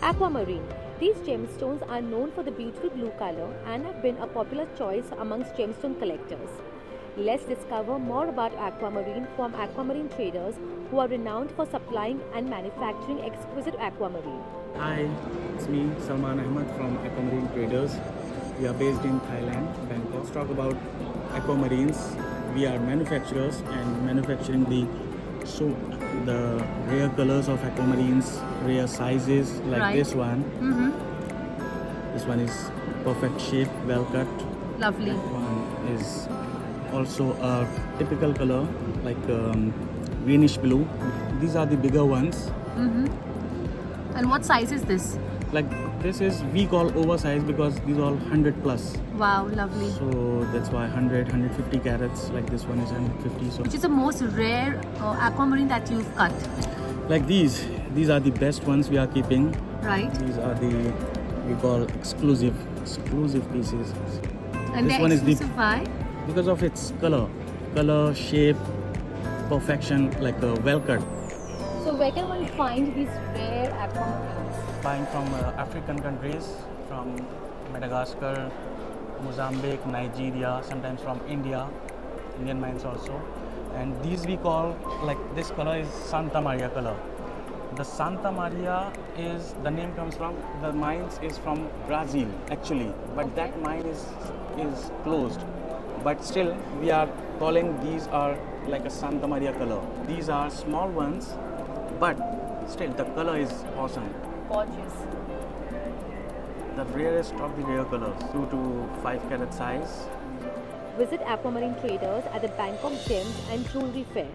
Aquamarine. These gemstones are known for the beautiful blue color and have been a popular choice amongst gemstone collectors. Let's discover more about aquamarine from aquamarine traders who are renowned for supplying and manufacturing exquisite aquamarine. Hi, it's me, Salman Ahmed from Aquamarine Traders. We are based in Thailand, Bangkok. Let's talk about aquamarines. We are manufacturers and manufacturing the rare colors of aquamarines, rare sizes like Right. this one. This one is perfect shape, well cut. Lovely. That one is also a typical color like greenish blue. These are the bigger ones. And what size is this? Like this is we call oversized because these are all 100 plus. Wow, lovely. So that's why 150 carats. Like this one is 150. So Which is the most rare aquamarine that you've cut? like these are the best ones we are keeping. Right. These are the we call exclusive pieces. And This they're one is the- exclusive why? Because of its color, shape, perfection, like well cut. So where can one find these rare aquamarines? Buying from African countries, from Madagascar, Mozambique, Nigeria, sometimes from India, Indian mines also. And these we call, like this color is Santa Maria color. The Santa Maria is, the name comes from, the mines is from Brazil actually, but that mine is closed. But still we are calling these are like a Santa Maria color. These are small ones, but still the color is awesome. Gorgeous. The rarest of the rare colors, 2 to 5 carat size. Visit Aquamarine traders at the Bangkok Gems and Jewelry Fair.